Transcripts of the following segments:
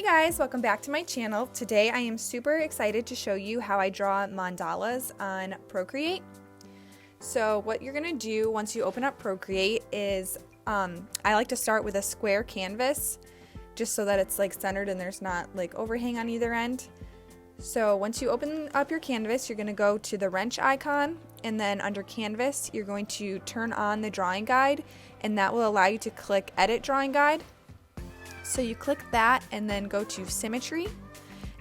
Hey guys, welcome back to my channel. Today I am super excited to show you how I draw mandalas on Procreate. So what you're gonna do once you open up Procreate is, I like to start with a square canvas just so that it's like centered and there's not like overhang on either end. So once you open up your canvas, you're gonna go to the wrench icon, and then under canvas, you're going to turn on the drawing guide, and that will allow you to click edit drawing guide. So you click that and then go to symmetry,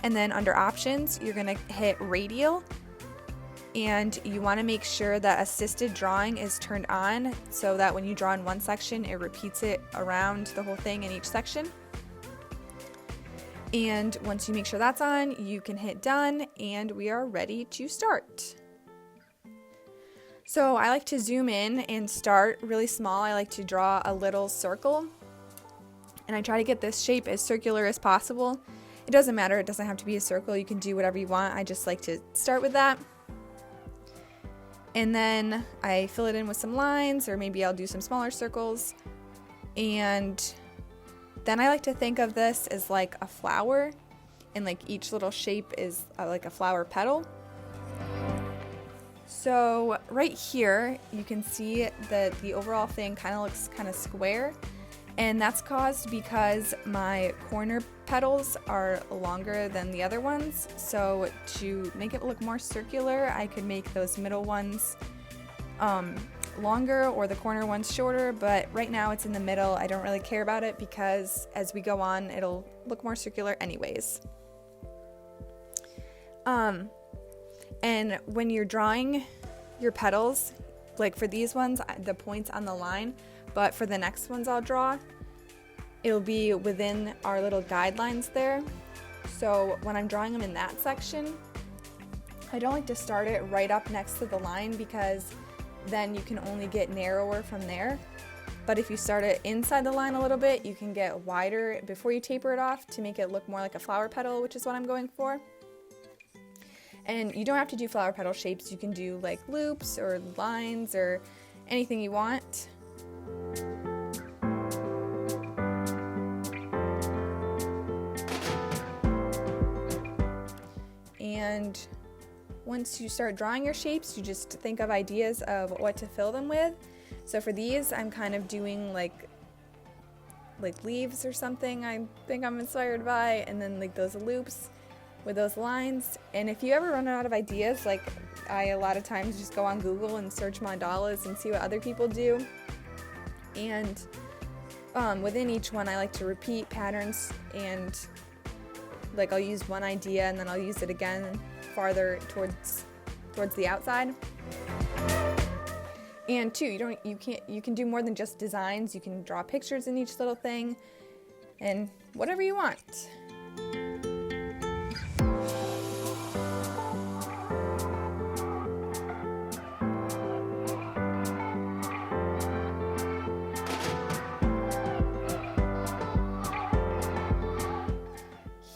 and then under options you're going to hit radial, and you want to make sure that assisted drawing is turned on so that when you draw in one section it repeats it around the whole thing in each section. And once you make sure that's on, you can hit done and we are ready to start. So I like to zoom in and start really small. I like to draw a little circle, and I try to get this shape as circular as possible. It doesn't matter, it doesn't have to be a circle, you can do whatever you want. I just like to start with that. And then I fill it in with some lines, or maybe I'll do some smaller circles. And then I like to think of this as like a flower, and like each little shape is like a flower petal. So right here you can see that the overall thing kind of looks kind of square. And that's caused because my corner petals are longer than the other ones. So to make it look more circular, I could make those middle ones longer or the corner ones shorter, but right now it's in the middle. I don't really care about it because as we go on, it'll look more circular anyways. And when you're drawing your petals, like for these ones, the point's on the line, but for the next ones I'll draw, it'll be within our little guidelines there. So when I'm drawing them in that section, I don't like to start it right up next to the line because then you can only get narrower from there. But if you start it inside the line a little bit, you can get wider before you taper it off to make it look more like a flower petal, which is what I'm going for. And you don't have to do flower petal shapes. You can do like loops or lines or anything you want. And once you start drawing your shapes, you just think of ideas of what to fill them with. So for these, I'm kind of doing like leaves or something I think I'm inspired by, and then like those loops with those lines. And if you ever run out of ideas, like I a lot of times just go on Google and search mandalas and see what other people do. And within each one, I like to repeat patterns, and like I'll use one idea and then I'll use it again farther towards the outside. And two, you can do more than just designs. You can draw pictures in each little thing and whatever you want.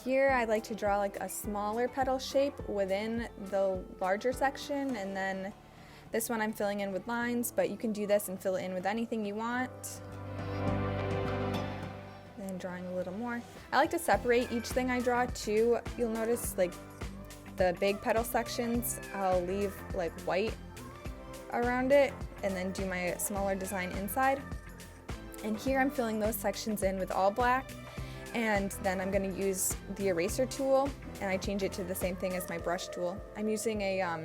Here I'd like to draw like a smaller petal shape within the larger section, and then this one I'm filling in with lines, but you can do this and fill it in with anything you want. Then drawing a little more. I like to separate each thing I draw too. You'll notice like the big petal sections, I'll leave like white around it and then do my smaller design inside. And here I'm filling those sections in with all black. And then I'm going to use the eraser tool, and I change it to the same thing as my brush tool. I'm using a, I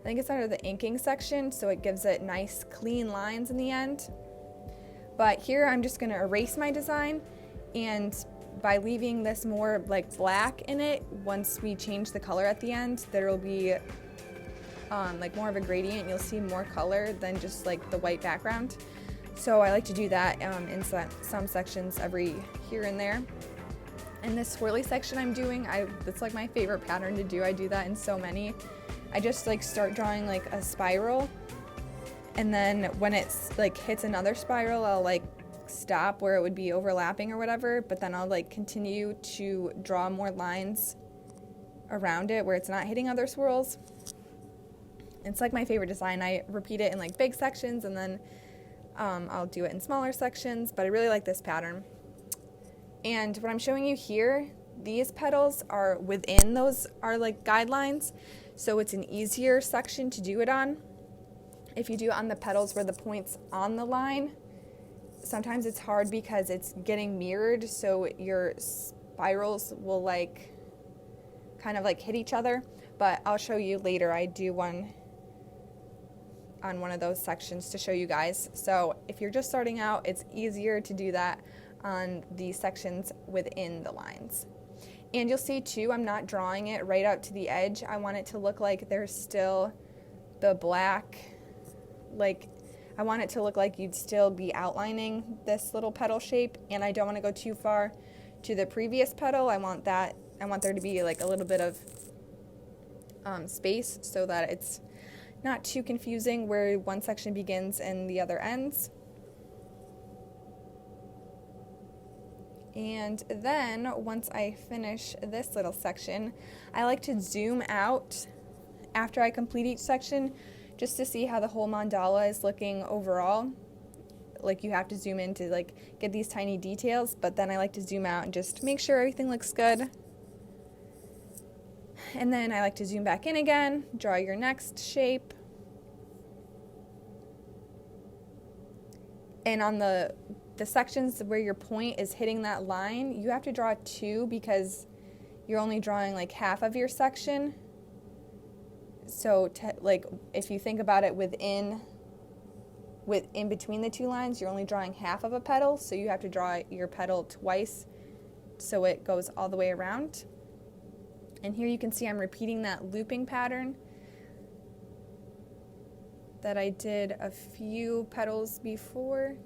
think it's under the inking section, so it gives it nice clean lines in the end. But here I'm just going to erase my design, and by leaving this more like black in it, once we change the color at the end, there will be like more of a gradient. You'll see more color than just like the white background. So I like to do that in some sections every here and there. And this swirly section I'm doing, that's like my favorite pattern to do. I do that in so many. I just like start drawing like a spiral, and then when it's like hits another spiral, I'll like stop where it would be overlapping or whatever, but then I'll like continue to draw more lines around it where it's not hitting other swirls. It's like my favorite design. I repeat it in like big sections, and then I'll do it in smaller sections, but I really like this pattern. And what I'm showing you here, these petals are within those are like guidelines, so it's an easier section to do it on. If you do it on the petals where the point's on the line, sometimes it's hard because it's getting mirrored, so your spirals will like kind of like hit each other. But I'll show you later. I do one on one of those sections to show you guys. So if you're just starting out, it's easier to do that on the sections within the lines. And you'll see too, I'm not drawing it right out to the edge. I want it to look like there's still the black, like I want it to look like you'd still be outlining this little petal shape, and I don't want to go too far to the previous petal. I want there to be like a little bit of space so that it's not too confusing where one section begins and the other ends. And then once I finish this little section, I like to zoom out after I complete each section just to see how the whole mandala is looking overall. Like you have to zoom in to like get these tiny details, but then I like to zoom out and just make sure everything looks good. And then I like to zoom back in again, draw your next shape. And on the sections where your point is hitting that line, you have to draw 2 because you're only drawing like half of your section. So like if you think about it in between the 2 lines, you're only drawing half of a petal, so you have to draw your petal twice so it goes all the way around. And here you can see I'm repeating that looping pattern that I did a few petals before.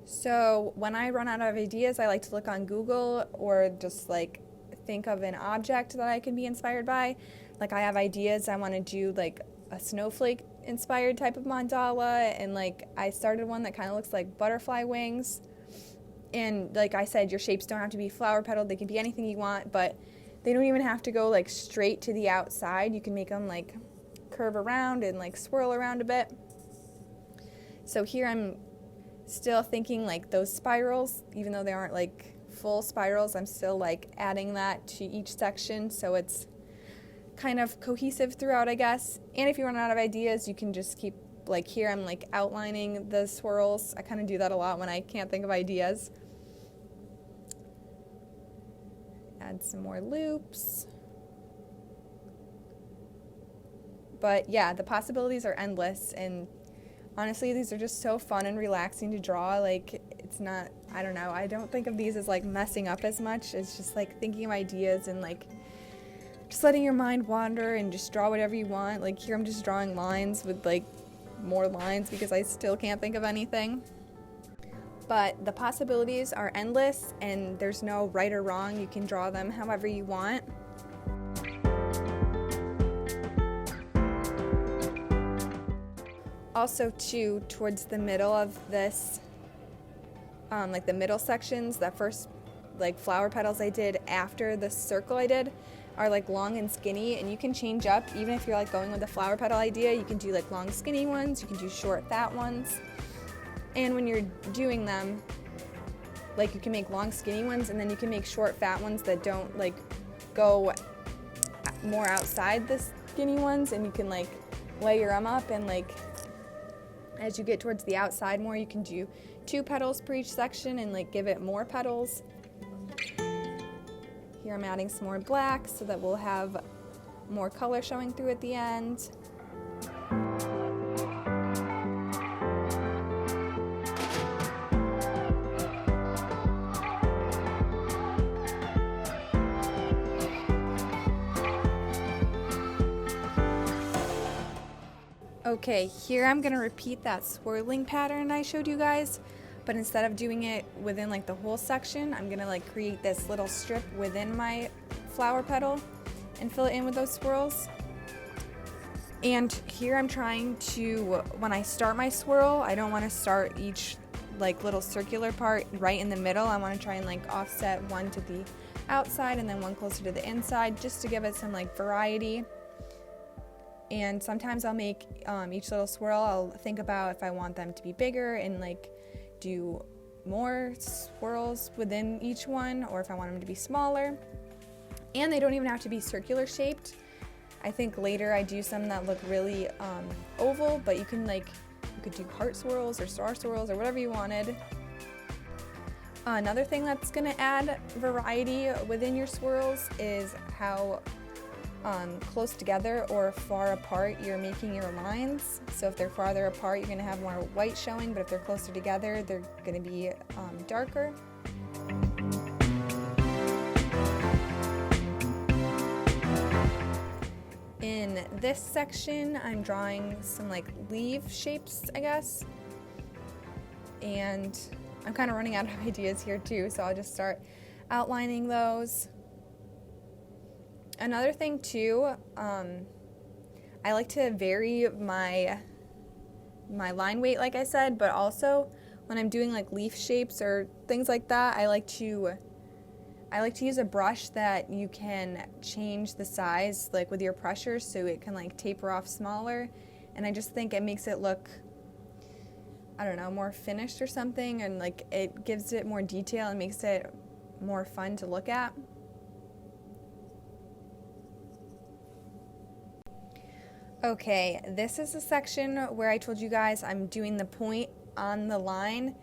So when I run out of ideas, I like to look on Google or just like think of an object that I can be inspired by. Like I have ideas, I want to do like a snowflake inspired type of mandala, and like I started one that kind of looks like butterfly wings. And like I said, your shapes don't have to be flower petal, they can be anything you want, but they don't even have to go like straight to the outside. You can make them like curve around and like swirl around a bit. So here I'm still thinking like those spirals, even though they aren't like full spirals, I'm still like adding that to each section so it's kind of cohesive throughout, I guess. And if you run out of ideas, you can just keep, like here I'm like outlining the swirls. I kind of do that a lot when I can't think of ideas. Add some more loops. But yeah, the possibilities are endless, and honestly, these are just so fun and relaxing to draw. Like, it's not, I don't know, I don't think of these as like messing up as much. It's just like thinking of ideas and like just letting your mind wander and just draw whatever you want. Like here I'm just drawing lines with like more lines because I still can't think of anything. But the possibilities are endless and there's no right or wrong. You can draw them however you want. Also too, towards the middle of this, like the middle sections, that first like flower petals I did after the circle I did are like long and skinny, and you can change up. Even if you're like going with a flower petal idea, you can do like long skinny ones, you can do short fat ones. And when you're doing them, like you can make long skinny ones and then you can make short fat ones that don't like go more outside the skinny ones, and you can like layer them up, and like as you get towards the outside more, you can do 2 petals per each section and like give it more petals. Here I'm adding some more black so that we'll have more color showing through at the end. Okay, here I'm going to repeat that swirling pattern I showed you guys, but instead of doing it within like the whole section, I'm going to like create this little strip within my flower petal and fill it in with those swirls. And here I'm trying to, when I start my swirl, I don't want to start each like little circular part right in the middle. I want to try and like offset one to the outside and then one closer to the inside, just to give it some like variety. And sometimes I'll make each little swirl, I'll think about if I want them to be bigger and like do more swirls within each one, or if I want them to be smaller. And they don't even have to be circular shaped. I think later I do some that look really oval, but you could do heart swirls or star swirls or whatever you wanted. Another thing that's going to add variety within your swirls is how close together or far apart you're making your lines. So if they're farther apart, you're going to have more white showing, but if they're closer together, they're going to be darker. In this section, I'm drawing some like leaf shapes, I guess. And I'm kind of running out of ideas here too, so I'll just start outlining those. Another thing too, I like to vary my line weight, like I said, but also when I'm doing like leaf shapes or things like that, I like to use a brush that you can change the size like with your pressure, so it can like taper off smaller, and I just think it makes it look, I don't know, more finished or something, and like it gives it more detail and makes it more fun to look at. Okay, this is the section where I told you guys I'm doing the point on the line.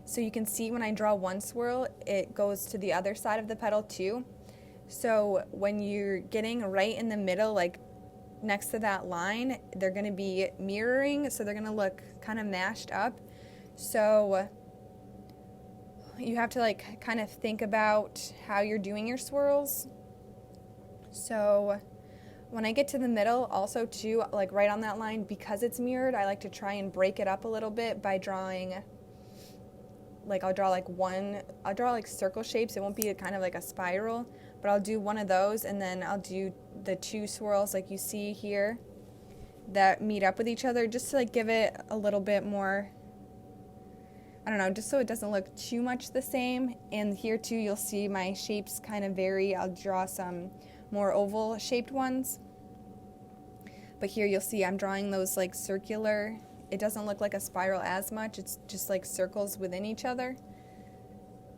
So you can see when I draw one swirl, it goes to the other side of the petal too. So when you're getting right in the middle, like next to that line, they're going to be mirroring, so they're going to look kind of mashed up. So you have to like kind of think about how you're doing your swirls. So when I get to the middle, also too, like right on that line, because it's mirrored, I like to try and break it up a little bit by drawing, like I'll draw like circle shapes. It won't be kind of like a spiral, but I'll do one of those, and then I'll do the two swirls like you see here that meet up with each other, just to like give it a little bit more, I don't know, just so it doesn't look too much the same. And here too, you'll see my shapes kind of vary. I'll draw some more oval shaped ones, but here you'll see I'm drawing those like circular. It doesn't look like a spiral as much, it's just like circles within each other.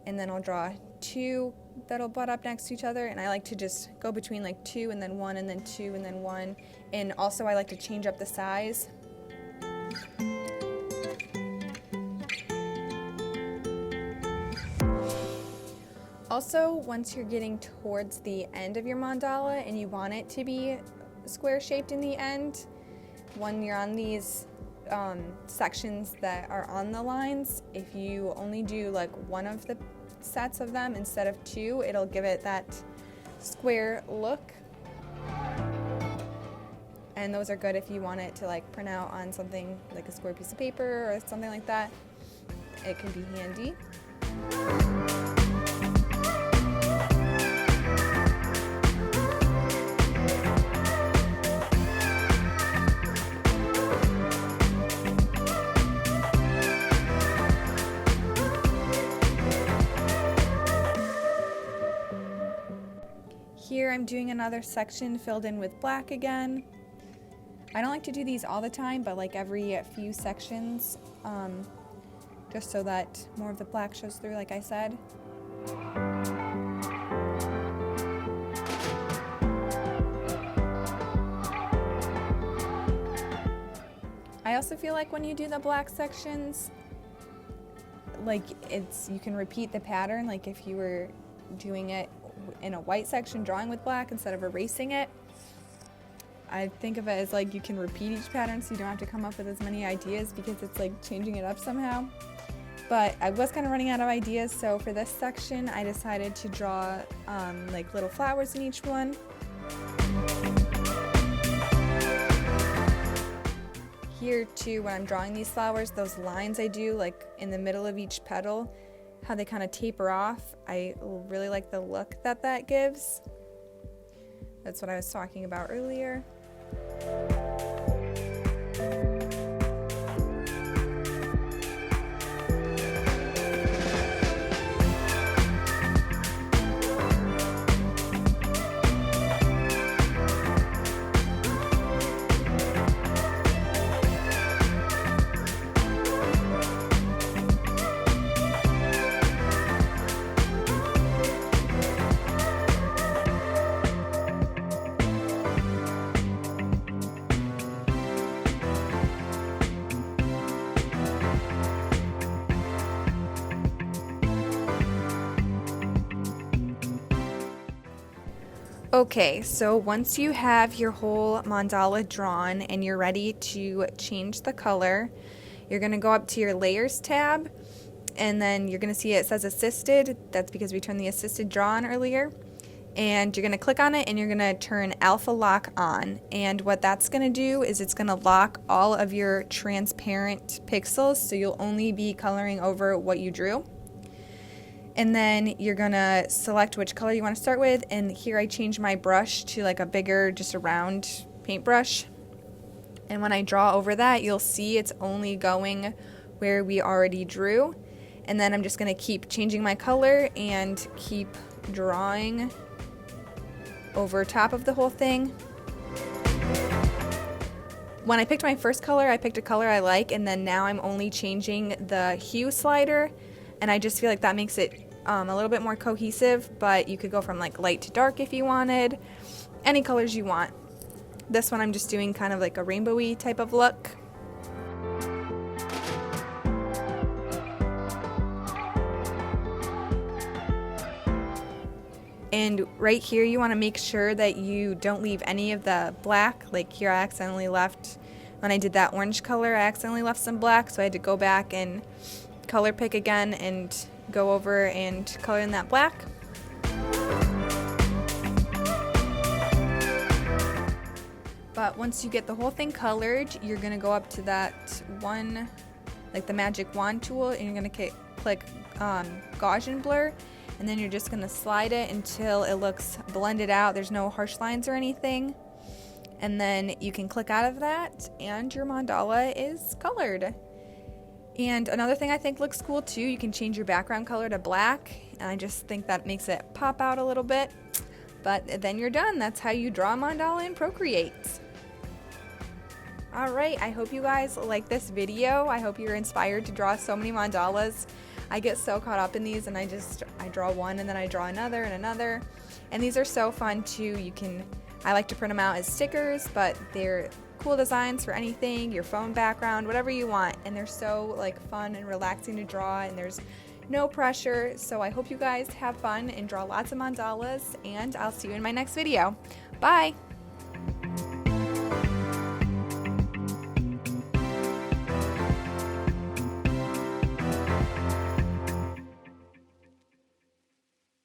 And then I'll draw two that'll butt up next to each other, and I like to just go between like two and then one and then two and then one. And also I like to change up the size. Also, once you're getting towards the end of your mandala and you want it to be square shaped in the end, when you're on these sections that are on the lines, if you only do like one of the sets of them instead of two, it'll give it that square look. And those are good if you want it to like print out on something like a square piece of paper or something like that. It can be handy. Here I'm doing another section filled in with black again. I don't like to do these all the time, but like every few sections, just so that more of the black shows through, like I said. I also feel like when you do the black sections, like you can repeat the pattern, like if you were doing it in a white section, drawing with black instead of erasing it. I think of it as like you can repeat each pattern, so you don't have to come up with as many ideas because it's like changing it up somehow. But I was kind of running out of ideas, so for this section I decided to draw like little flowers in each one. Here too, when I'm drawing these flowers, those lines I do like in the middle of each petal, how they kind of taper off, I really like the look that that gives. That's what I was talking about earlier. Okay, so once you have your whole mandala drawn and you're ready to change the color, you're going to go up to your layers tab, and then you're going to see it says assisted. That's because we turned the assisted draw on earlier. And you're going to click on it and you're going to turn alpha lock on. And what that's going to do is it's going to lock all of your transparent pixels, so you'll only be coloring over what you drew. And then you're going to select which color you want to start with, and here I changed my brush to like a bigger, just a round paintbrush. And when I draw over that, you'll see it's only going where we already drew. And then I'm just going to keep changing my color and keep drawing over top of the whole thing. When I picked my first color, I picked a color I like, and then now I'm only changing the hue slider, and I just feel like that makes it a little bit more cohesive, but you could go from like light to dark if you wanted, any colors you want. This one I'm just doing kind of like a rainbowy type of look. And right here you want to make sure that you don't leave any of the black. Like here I accidentally left, when I did that orange color, I accidentally left some black, so I had to go back and color pick again and go over and color in that black. But once you get the whole thing colored, you're going to go up to that one, like the magic wand tool, and you're going to click Gaussian blur, and then you're just going to slide it until it looks blended out. There's no harsh lines or anything. And then you can click out of that and your mandala is colored. And another thing I think looks cool too, you can change your background color to black, and I just think that makes it pop out a little bit. But then you're done. That's how you draw a mandala in Procreate. Alright, I hope you guys like this video. I hope you're inspired to draw so many mandalas. I get so caught up in these, and I draw one and then I draw another and another. And these are so fun too. I like to print them out as stickers, but they're cool designs for anything, your phone background, whatever you want. And they're so like fun and relaxing to draw, and there's no pressure. So I hope you guys have fun and draw lots of mandalas, and I'll see you in my next video. Bye!